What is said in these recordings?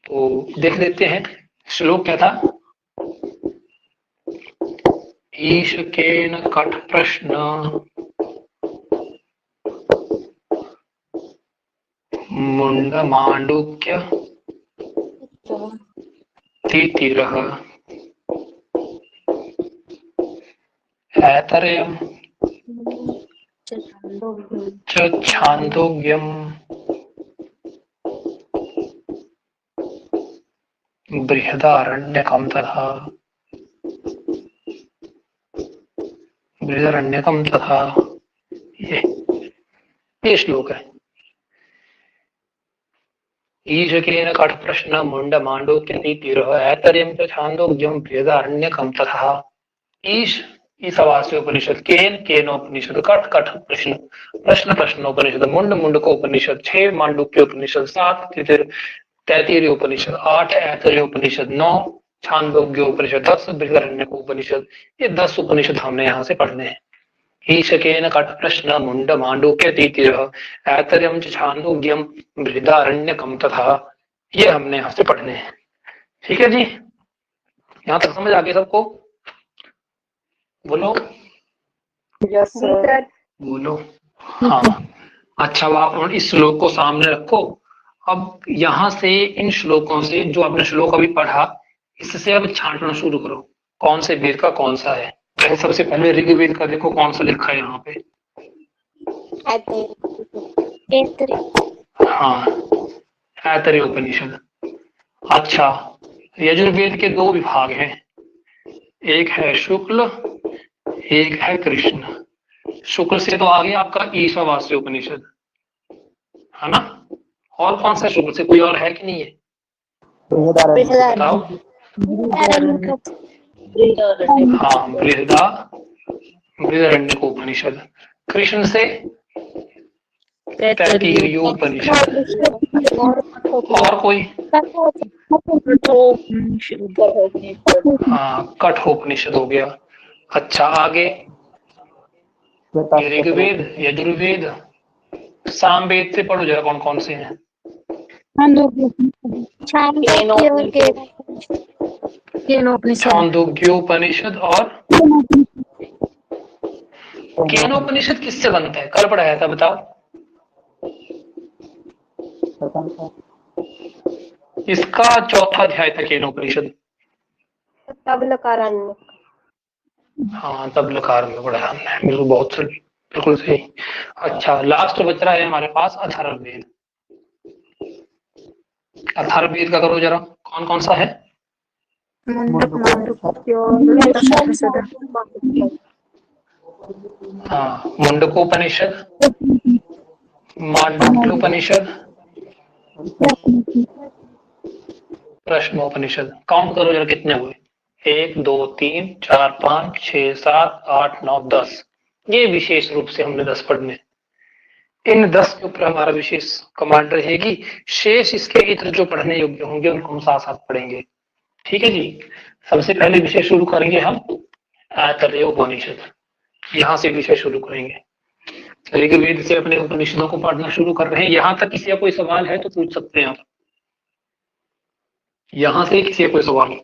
तो देख लेते हैं श्लोक क्या था। ईशकेन कट प्रश्न मुंड मांडुक्य तितिरः ऐतरेयम् च छान्दोग्यम् बृहदारण्यकं तथा ये श्लोक है। ईशकेन कट प्रश्न मुंड मांडुक्य तितिरः ऐतरेयम् च छान्दोग्यम् बृहदारण्यकं तथा। ईश ईशावास्य उपनिषद, केनोपनिषद, कट कठ प्रश्न, प्रश्न प्रश्नोपनिषद, मुंड मुंडकोपनिषद, 6 मांडुक्योपनिषद, 7 तैत्तिरीय उपनिषद, 8 ऐतरेय उपनिषद, 9 छांदोग्योपनिषद, 10 बृहदारण्यकोपनिषद। ये 10 उपनिषद हमने यहाँ से पढ़ने हैं। ईशकेन कट प्रश्न मुंड मांडुक्य तितिरः ऐतरेयम् च छांदोग्यम् बृहदारण्यकं तथा। ये हमने यहाँ से पढ़ने हैं। ठीक है जी, यहाँ तक समझ आ गई सबको? बोलो यस सर। बोलो हाँ। अच्छा, आप इस श्लोक को सामने रखो। अब यहाँ से इन श्लोकों से जो आपने श्लोक अभी पढ़ा, इससे अब छांटना शुरू करो कौन से वेद का कौन सा है। सबसे पहले ऋग्वेद का देखो कौन सा लिखा है यहाँ पे। हाँ, ऐतरेय उपनिषद। अच्छा, यजुर्वेद के 2 विभाग हैं, एक है शुक्ल, एक है कृष्ण। शुक्ल से तो आ गया आपका ईशावास्य उपनिषद, है ना? और कौन सा शुक्ल से, कोई और है कि नहीं है? बताओ। हाँ, बृहदारण्यकोपनिषद। कृष्ण से तैत्तिरीयोपनिषद। और कोई? हाँ, कठोपनिषद हो गया। अच्छा, आगे ऋग्वेद, यजुर्वेद, सामवेद से पढ़ो जरा कौन कौन से हैं। छांदोग्योपनिषद और केनोपनिषद किससे बनता है? कल पढ़ाया था, बताओ। इसका 4था अध्याय था केनोपनिषद। हाँ, तब लकार में पढ़ा हमने, बिल्कुल, बहुत सही, बिल्कुल सही। अच्छा, लास्ट बच रहा है हमारे पास अथर्ववेद। अथर्ववेद का करो जरा, कौन कौन सा है? हाँ, मुंडकोपनिषद, मांडुक्योपनिषद, प्रश्नोपनिषद। काउंट करो जरा कितने हुए। 1 2 3 4 5 6 7 8 9 10। ये विशेष रूप से हमने 10 पढ़ने। इन 10 के ऊपर हमारा विशेष कमांड रहेगी। शेष इसके इतर जो पढ़ने योग्य होंगे उनको हम साथ साथ पढ़ेंगे। ठीक है जी। सबसे पहले विषय शुरू करेंगे हम ऐतरेय उपनिषद। यहाँ से विषय शुरू करेंगे। ऋग्वेद से अपने उपनिषदों को पढ़ना शुरू कर रहे हैं। यहाँ तक किसी का कोई सवाल है तो पूछ सकते हैं आप। यहाँ से किसी का कोई सवाल?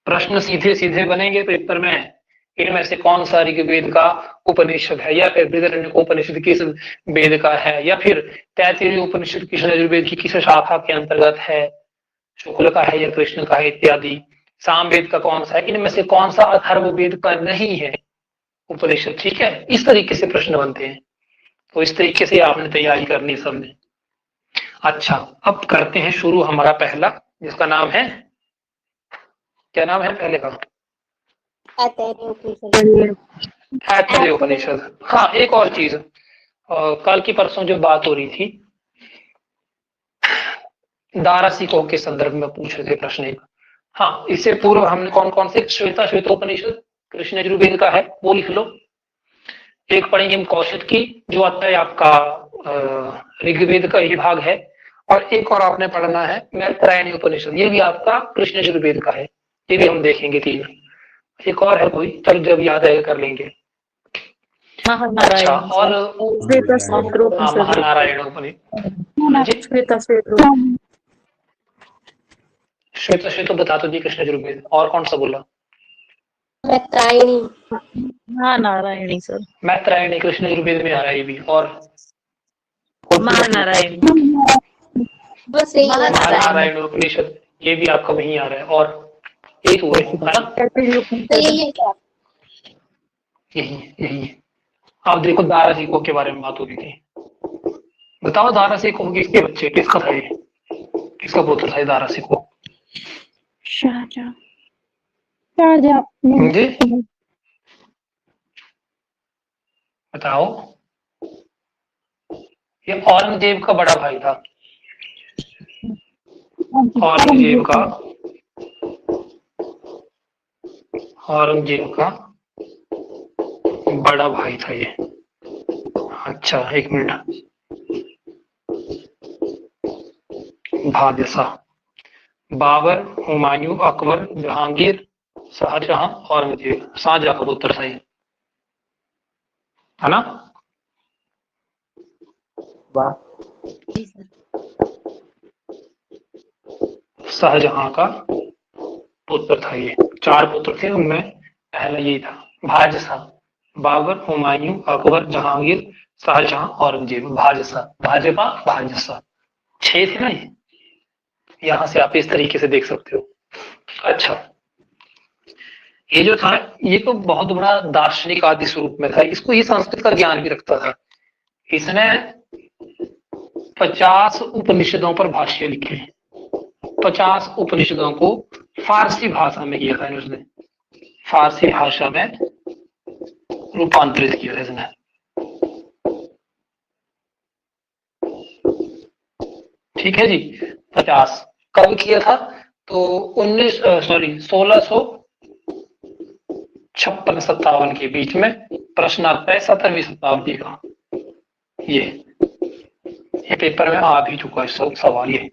प्रश्न सीधे सीधे बनेंगे पेपर में। इनमें से कौन सा ऋग्वेद का उपनिषद है, या फिर बृहदारण्यकोपनिषद किस वेद का है, या फिर तैत्तिरीय उपनिषद किस यजुर्वेद की किस शाखा के अंतर्गत है, शुक्ल का है या कृष्ण का है इत्यादि। सामवेद का कौन सा है, इनमें से कौन सा अथर्ववेद का नहीं है उपनिषद। ठीक है, इस तरीके से प्रश्न बनते हैं। तो इस तरीके से आपने तैयारी करनी सबने। अच्छा, अब करते हैं शुरू हमारा पहला, जिसका नाम है, क्या नाम है पहले का? ऐतरेय उपनिषद। हाँ, एक और चीज, कल की परसों जो बात हो रही थी, दारासिकों के संदर्भ में पूछ रहे थे प्रश्न एक। हाँ, इससे पूर्व हमने कौन कौन से, श्वेतोपनिषद कृष्ण यजुर्वेद का है, वो लिख लो। एक पढ़ेंगे हम कौशिक की, जो आता है आपका ऋग्वेद का ही भाग है। और एक और आपने पढ़ना है मैत्रेयी उपनिषद, ये भी आपका कृष्ण यजुर्वेद का है। ये भी हम देखेंगे 3। एक और है कोई, चलो जब याद आएगा कर लेंगे। अच्छा, महानारायण और श्वेता श्वेत्रोपनिषद महानारायण उपनिषद जी, श्वेता श्वेत्रो श्वेत श्वेत तो बता तो दी कृष्ण यजुर्वेद, और कौन सा बोला? महानारायणी सर, मैत्रायणी कृष्ण यजुर्वेद में आ रहा है ये भी, और महानारायण बस यही महानारायण उपनिषद ये भी आपका वहीं आ रहा है, और यही तो है ना? यही यही। अब देखो दारासिकों के बारे में बात होगी थी, बताओ दारासिकों किसके बच्चे, किसका था ये, किसका पुत्र था ये दारासिकों? जी बताओ, ये औरंगजेब का बड़ा भाई था, औरंगजेब का बड़ा भाई था ये। अच्छा एक मिनट, भादशाह बाबर, हुमायूं, अकबर, जहांगीर, शाहजहां, औरंगजेब, शाहजहां का पुत्र था ये, है ना? शाहजहां का पुत्र था ये, 4 पुत्र थे, उनमें पहला यही था भादशाह बाबर, हुमायूं, अकबर, जहांगीर, शाहजहां, औरंगजेब। भादशाह, भाजपा, भादशाह 6 थे ना ये, यहां से आप इस तरीके से देख सकते हो। अच्छा, ये जो था ये तो बहुत बड़ा दार्शनिक आदि स्वरूप में था, इसको ये संस्कृत का ज्ञान भी रखता था। इसने 50 उपनिषदों पर भाष्य लिखे, 50 उपनिषदों को फारसी भाषा में किया था इसने, फारसी भाषा में रूपांतरित किया था इसने। ठीक है जी, 50 कब किया था? तो 1656-57 के बीच में, प्रश्नार्थ है 17वीं शताब्दी का। ये पेपर में आ भी चुका है सवाल ये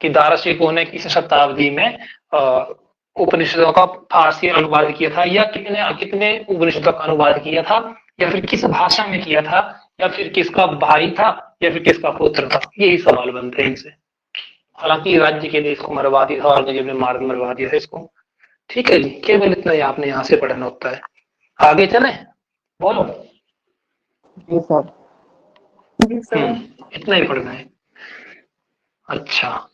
कि दारासिकों ने किस शताब्दी में उपनिषदों का फारसी अनुवाद किया था, या कितने उपनिषदों का अनुवाद किया था, या फिर किस भाषा में किया था, या फिर किसका भाई था, या फिर किसका पुत्र था, यही सवाल बनते हैं इनसे। हालांकि राज्य के लिए इसको मरवा दिया था, औरंगजेब ने मरवा दिया था इसको। ठीक है जी, केवल इतना ही आपने यहाँ से पढ़ना होता है। आगे चले, बोलो। जी सर। इतना ही पढ़ना है। अच्छा,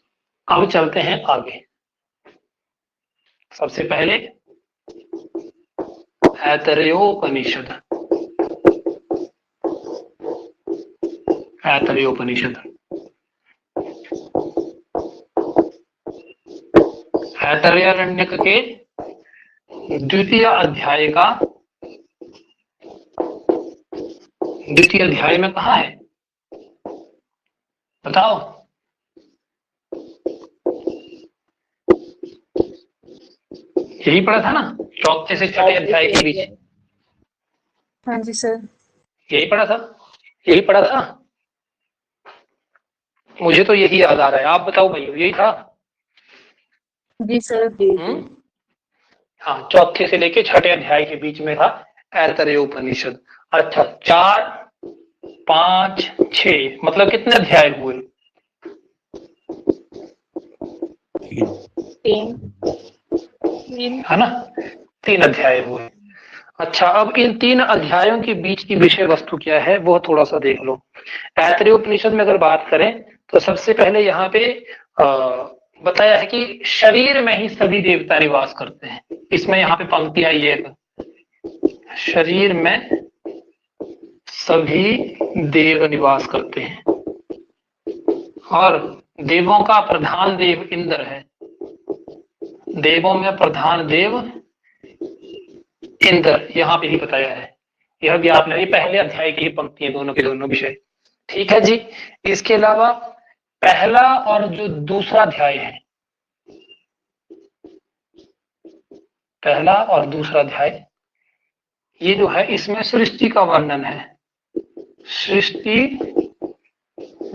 अब चलते हैं आगे। सबसे पहले ऐतरेयोपनिषद, ऐतरेयोपनिषद, ऐतरेयारण्यक के द्वितीय अध्याय में कहा है बताओ? यही पढ़ा था ना, 4 से 6 अध्याय के बीच। हाँ जी सर, यही पढ़ा था, मुझे तो यही याद आ रहा है, आप बताओ भाई, यही था? जी सर। हाँ, 4 से लेके 6 अध्याय के बीच में था ऐतरेयोपनिषद। अच्छा, 4, 5, 6 मतलब कितने अध्याय हुए? 3 है ना, 3 अध्याय हुए। अच्छा, अब इन 3 अध्यायों के बीच की विषय वस्तु क्या है वो थोड़ा सा देख लो। ऐतरेयोपनिषद में अगर बात करें तो सबसे पहले यहाँ पे बताया है कि शरीर में ही सभी देवता निवास करते हैं। इसमें यहाँ पे पंक्ति आई है, शरीर में सभी देव निवास करते हैं, और देवों का प्रधान देव इंद्र है, देवों में प्रधान देव इंद्र, यहाँ पे ही बताया है। यह भी आपने पहले अध्याय की पंक्ति है, दोनों के दोनों विषय। ठीक है जी, इसके अलावा पहला और जो दूसरा अध्याय है, पहला और दूसरा अध्याय ये जो है इसमें सृष्टि का वर्णन है, सृष्टि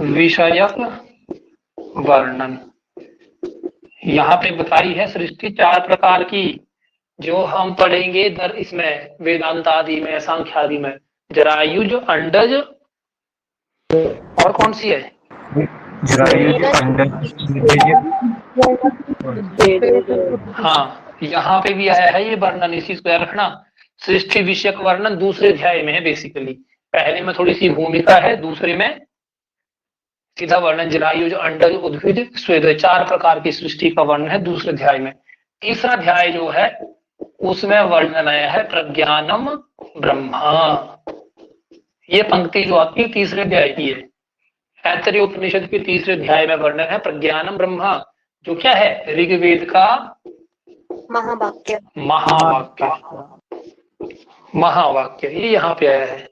विषयक वर्णन। यहाँ पे बताई है सृष्टि 4 प्रकार की, जो हम पढ़ेंगे इसमें वेदांत आदि में, सांख्य आदि में, जरायुज, अंडज और कौन सी है? जरायुज, अंडज, हाँ, यहाँ पे भी आया है ये वर्णन, इसी को याद रखना। सृष्टि विषयक वर्णन दूसरे अध्याय में है बेसिकली। पहले में थोड़ी सी भूमिका है, दूसरे में सीधा वर्णन। जरायुज, अंडज, उद्भिद, स्वेद, 4 प्रकार की सृष्टि का वर्णन है दूसरे अध्याय में। तीसरा अध्याय जो है उसमें वर्णन आया है प्रज्ञानम ब्रह्मा। ये पंक्ति जो आती है तीसरे अध्याय की है। ऐतरेय उपनिषद के तीसरे अध्याय में वर्णन है प्रज्ञानम ब्रह्मा, जो क्या है? ऋग्वेद का महावाक्य। महावाक्य ये यहाँ पे आया है।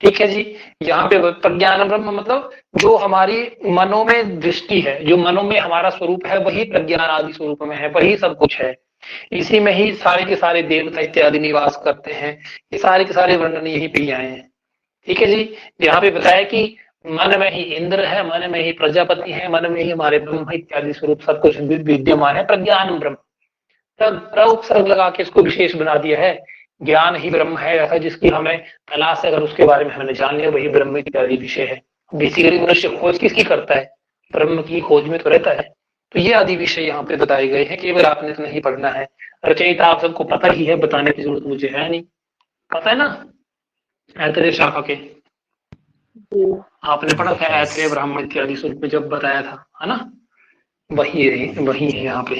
ठीक है जी। यहाँ पे प्रज्ञान ब्रह्म मतलब जो हमारी मनों में दृष्टि है, जो मनों में हमारा स्वरूप है, वही प्रज्ञान आदि स्वरूप में है, वही सब कुछ है। इसी में ही सारे के सारे देवता इत्यादि निवास करते हैं। ये सारे के सारे वर्णन यहीं पे ही आए हैं। ठीक है जी। यहाँ पे बताया कि मन में ही इंद्र है, मन में ही प्रजापति है, मन में ही हमारे ब्रह्म इत्यादि स्वरूप सब कुछ विद्यमान है। प्रज्ञान ब्रह्म, तब उपसर्ग लगा के इसको विशेष बना दिया है। ज्ञान ही ब्रह्म है, ऐसा जिसकी हमें तलाश है, अगर उसके बारे में हमने जान लिया वही ब्रह्म इत्यादि विषय है। बेसिकली मनुष्य खोज किसकी करता है? ब्रह्म की खोज में तो रहता है। तो ये आदि विषय यहाँ पे बताए गए हैं। केवल आपने तो नहीं पढ़ना है, रचयिता आप सबको पता ही है, बताने की जरूरत मुझे है नहीं, पता है ना। ऐतरेय शाखा के आपने पढ़ा था, ऐतरेय ब्राह्मण इत्यादि स्वरूप में जब बताया था, है ना। वही है यहाँ पे।